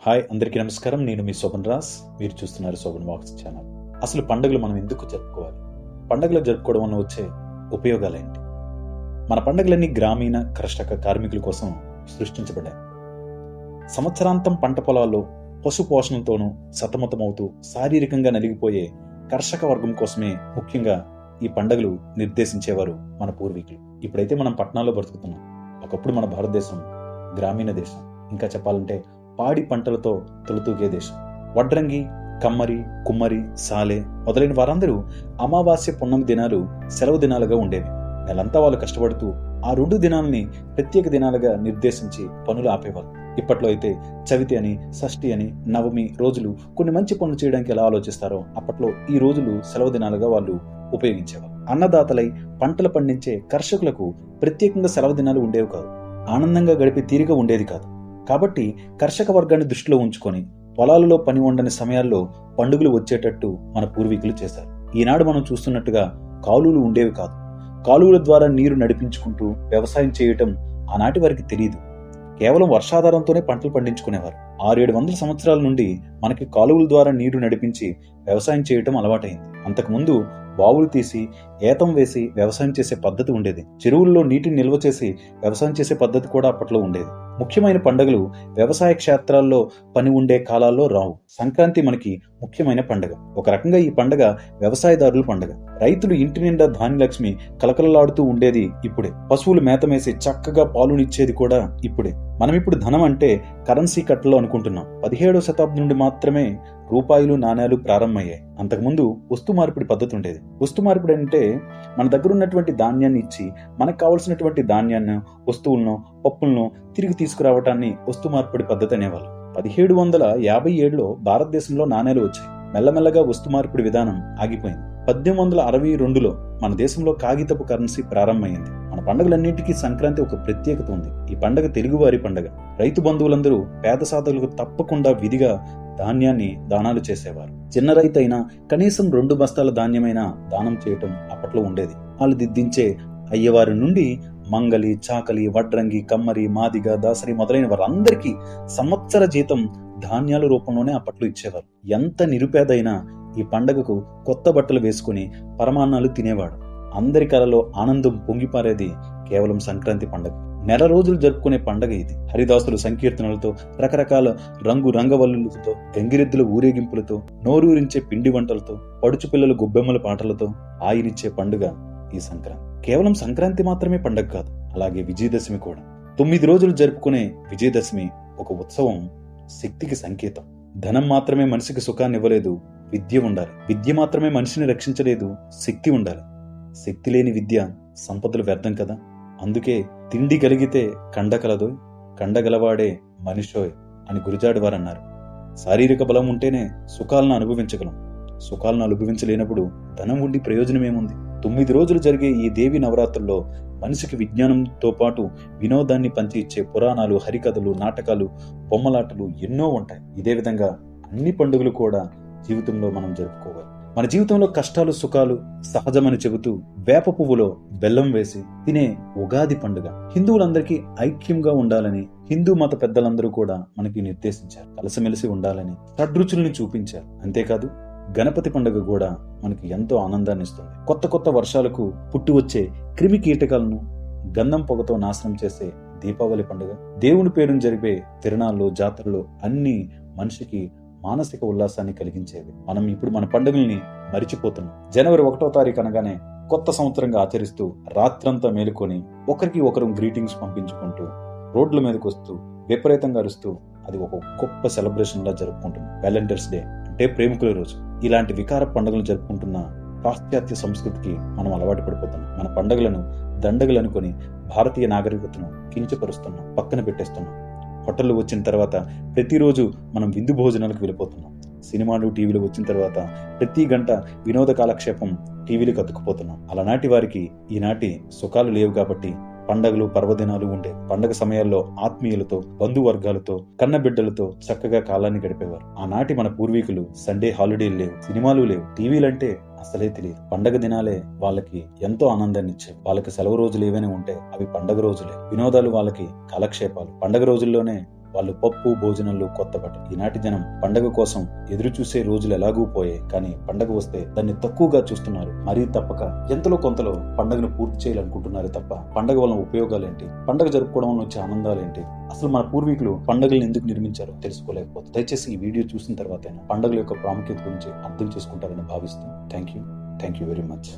Hi, అందరికీ నమస్కారం. నేను మీ శోభన్ రాజ్. మీరు చూస్తున్నారు శోభన్ వాక్స్ ఛానల్. అసలు పండుగలు మనం ఎందుకు జరుపుకోవాలి? పండుగలు జరుపుకోవడం వల్ల వచ్చే ఉపయోగాలు ఏంటి? మన పండుగలన్నీ గ్రామీణ కర్షక కార్మికుల కోసం సృష్టించబడ్డాయి. సంవత్సరాంతం పంట పొలాల్లో పశు పోషణతోనూ సతమతమవుతూ శారీరకంగా నలిగిపోయే కర్షక వర్గం కోసమే ముఖ్యంగా ఈ పండుగలు నిర్దేశించేవారు మన పూర్వీకులు. ఇప్పుడైతే మనం పట్టణాల్లో బ్రతుకుతున్నాం. ఒకప్పుడు మన భారతదేశం గ్రామీణ దేశం. ఇంకా చెప్పాలంటే పాడి పంటలతో తొలుతూగే దేశం. వడ్రంగి, కమ్మరి, కుమ్మరి, సాలె మొదలైన వారందరూ అమావాస్య పున్నమి దినాలు సెలవు దినాలుగా ఉండేవి. నెలంతా వాళ్ళు కష్టపడుతూ ఆ 2 దినాలని ప్రత్యేక దినాలుగా నిర్దేశించి పనులు ఆపేవారు. ఇప్పట్లో అయితే చవితి అని, షష్ఠి అని, నవమి రోజులు కొన్ని మంచి పనులు చేయడానికి ఎలా ఆలోచిస్తారో అప్పట్లో ఈ రోజులు సెలవు దినాలుగా వాళ్ళు ఉపయోగించేవారు. అన్నదాతలై పంటలు పండించే కర్షకులకు ప్రత్యేకంగా సెలవు దినాలు ఉండేవి కాదు. ఆనందంగా గడిపే తీరిక ఉండేది కాదు. కాబట్టి కర్షక వర్గాన్ని దృష్టిలో ఉంచుకొని పొలాలలో పని ఉండని సమయాల్లో పండుగలు వచ్చేటట్టు మన పూర్వీకులు చేశారు. ఈనాడు మనం చూస్తున్నట్టుగా కాలువలు ఉండేవి కాదు. కాలువల ద్వారా నీరు నడిపించుకుంటూ వ్యవసాయం చేయటం ఆనాటి వారికి తెలియదు. కేవలం వర్షాధారంతోనే పంటలు పండించుకునేవారు. 600-700 సంవత్సరాల నుండి మనకి కాలువల ద్వారా నీరు నడిపించి వ్యవసాయం చేయటం అలవాటైంది. అంతకుముందు బావులు తీసి ఏతం వేసి వ్యవసాయం చేసే పద్ధతి ఉండేది. చెరువుల్లో నీటిని నిల్వ చేసి వ్యవసాయం చేసే పద్ధతి కూడా అప్పట్లో ఉండేది. ముఖ్యమైన పండుగలు వ్యవసాయ క్షేత్రాల్లో పని ఉండే కాలాల్లో రావు. సంక్రాంతి మనకి ముఖ్యమైన పండుగ. ఒక రకంగా ఈ పండుగ వ్యవసాయదారుల పండుగ. రైతులు ఇంటి నిండా ధాన్యలక్ష్మి కలకలలాడుతూ ఉండేది ఇప్పుడే. పశువులు మేతమేసి చక్కగా పాలునిచ్చేది కూడా ఇప్పుడే. మనం ఇప్పుడు ధనం అంటే కరెన్సీ కట్టలో అనుకుంటున్నాం. 17వ శతాబ్దం నుండి మాత్రమే రూపాయలు, నాణ్యాలు ప్రారంభమయ్యాయి. అంతకుముందు వస్తు మార్పిడి పద్ధతి ఉండేది. వస్తు మార్పిడి అంటే మన దగ్గర ఉన్నటువంటి ధాన్యాన్ని ఇచ్చి మనకు కావలసినటువంటి ధాన్యాన్ని, వస్తువులను, పప్పులను తిరిగి తీసుకురావటాన్ని వస్తు మార్పిడి పద్ధతి అనేవాళ్ళు. 1757లో భారతదేశంలో నాణ్యాలు వచ్చాయి. మెల్లమెల్లగా వస్తు మార్పిడి విధానం ఆగిపోయింది. 1862లో మన దేశంలో కాగితపు కరెన్సీ ప్రారంభమైంది. మన పండుగలన్నింటికీ సంక్రాంతి ఒక ప్రత్యేకత ఉంది. ఈ పండుగ తెలుగువారి పండుగ. రైతు బంధువులందరూ పేద సాధకులకు తప్పకుండా విధిగా ధాన్యాన్ని దానాలు చేసేవారు. చిన్న రైతు అయినా కనీసం 2 బస్తాల ధాన్యమైనా దానం చేయటం అప్పట్లో ఉండేది. వాళ్ళు దిద్దించే అయ్యవారి నుండి మంగలి, చాకలి, వడ్రంగి, కమ్మరి, మాదిగ, దాసరి మొదలైన వారందరికీ సంవత్సర జీతం ధాన్యాల రూపంలోనే అప్పట్లో ఇచ్చేవారు. ఎంత నిరుపేదైనా ఈ పండగకు కొత్త బట్టలు వేసుకుని పరమాన్నాలు తినేవాడు. అందరి కలలో ఆనందం పొంగిపారేది కేవలం సంక్రాంతి పండుగ. నెల రోజులు జరుపుకునే పండగ ఇది. హరిదాసులు సంకీర్తనలతో, రకరకాల రంగు రంగవల్లులతో, గంగిరెద్దుల ఊరేగింపులతో, నోరూరించే పిండి వంటలతో, పడుచు పిల్లల గొబ్బెమ్మల పాటలతో ఆయినిచ్చే పండుగ ఈ సంక్రాంతి. కేవలం సంక్రాంతి మాత్రమే పండగ కాదు, అలాగే విజయదశమి కూడా. 9 రోజులు జరుపుకునే విజయదశమి ఒక ఉత్సవం, శక్తికి సంకేతం. ధనం మాత్రమే మనిషికి సుఖాన్ని ఇవ్వలేదు, విద్య ఉండాలి. విద్య మాత్రమే మనిషిని రక్షించలేదు, శక్తి ఉండాలి. శక్తి లేని విద్య సంపదలు వ్యర్థం కదా. అందుకే తిండి కలిగితే కండ కలదోయ్, కండగలవాడే మనిషోయ్ అని గురజాడు వారన్నారు. శారీరక బలం ఉంటేనే సుఖాలను అనుభవించగలం. సుఖాలను అనుభవించలేనప్పుడు ధనం ఉండి ప్రయోజనమేముంది? 9 రోజులు జరిగే ఈ దేవి నవరాత్రుల్లో మనిషికి విజ్ఞానంతో పాటు వినోదాన్ని పంచి ఇచ్చే పురాణాలు, హరికథలు, నాటకాలు, బొమ్మలాటలు ఎన్నో ఉంటాయి. ఇదే విధంగా అన్ని పండుగలు కూడా జీవితంలో మనం జరుపుకోవాలి. మన జీవితంలో కష్టాలు, సుఖాలు సహజమని చెబుతూ వేప పువ్వులో బెల్లం వేసి తినే ఉగాది పండుగ హిందువులందరికీ ఐక్యంగా ఉండాలని హిందూ మత పెద్దలందరూ కూడా మనకి నిర్దేశించారు. కలిసిమెలిసి ఉండాలని షడ్రుచుల్ని చూపించారు. అంతేకాదు గణపతి పండుగ కూడా మనకి ఎంతో ఆనందాన్ని ఇస్తుంది. కొత్త కొత్త వర్షాలకు పుట్టి వచ్చే క్రిమి కీటకాలను గంధం పొగతో నాశనం చేసే దీపావళి పండుగ, దేవుని పేరును జరిపే తిరునాళ్ళు, జాతరలు అన్ని మనిషికి మానసిక ఉల్లాసాన్ని కలిగించేవి. మనం ఇప్పుడు మన పండుగల్ని మరిచిపోతున్నాం. జనవరి 1వ తారీఖు అనగానే కొత్త సంవత్సరంగా ఆచరిస్తూ రాత్రంతా మేలుకొని ఒకరికి ఒకరు గ్రీటింగ్స్ పంపించుకుంటూ రోడ్ల మీదకి వస్తూ విపరీతంగా అరుస్తూ అది ఒక గొప్ప సెలబ్రేషన్ లా జరుపుకుంటున్నాం. వ్యాలంటైన్స్ డే అంటే ప్రేమికుల రోజు. ఇలాంటి వికార పండుగలు జరుపుకుంటున్న పాశ్చాత్య సంస్కృతికి మనం అలవాటు పడిపోతున్నాం. మన పండుగలను దండగలు అనుకొని భారతీయ నాగరికతను కించపరుస్తున్నాం, పక్కన పెట్టేస్తున్నాం. హోటళ్ళు వచ్చిన తర్వాత ప్రతిరోజు మనం విందు భోజనాలకు వెళ్ళిపోతున్నాం. సినిమాలు, టీవీలు వచ్చిన తర్వాత ప్రతి గంట వినోద కాలక్షేపం టీవీలకు అతుక్కుపోతున్నాం. అలనాటి వారికి ఈనాటి సుఖాలు లేవు కాబట్టి పండగలు, పర్వదినాలు ఉండే. పండగ సమయాల్లో ఆత్మీయులతో, బంధువర్గాలతో, కన్నబిడ్డలతో చక్కగా కాలాన్ని గడిపేవారు. ఆనాటి మన పూర్వీకులు సండే హాలిడేలు లేవు, సినిమాలు లేవు, టీవీలంటే అసలే తెలియదు. పండగ దినాలే వాళ్ళకి ఎంతో ఆనందాన్ని ఇచ్చేవి. వాళ్ళకి సెలవు రోజులు ఏవైనా ఉంటే అవి పండగ రోజులే. వినోదాలు వాళ్ళకి కాలక్షేపాలు. పండగ రోజుల్లోనే వాళ్ళు పప్పు భోజనాలు కొత్త బట్టలు. ఈనాటి జనం పండగ కోసం ఎదురు చూసే రోజులు ఎలాగూ పోయాయి, కానీ పండగ వస్తే దాన్ని తక్కువగా చూస్తున్నారు. మరీ తప్పక ఎంతలో కొంతలో పండగను పూర్తి చేయాలనుకుంటున్నారు తప్ప పండగ వలన ఉపయోగాలేంటి, పండగ జరుపుకోవడం వల్ల వచ్చే ఆనందాలేంటి, అసలు మన పూర్వీకులు పండుగలను ఎందుకు నిర్మించారో తెలుసుకోలేకపోతే దయచేసి ఈ వీడియో చూసిన తర్వాత పండుగల యొక్క ప్రాముఖ్యత గురించి అర్థం చేసుకుంటారని భావిస్తూ థ్యాంక్ యూ వెరీ మచ్.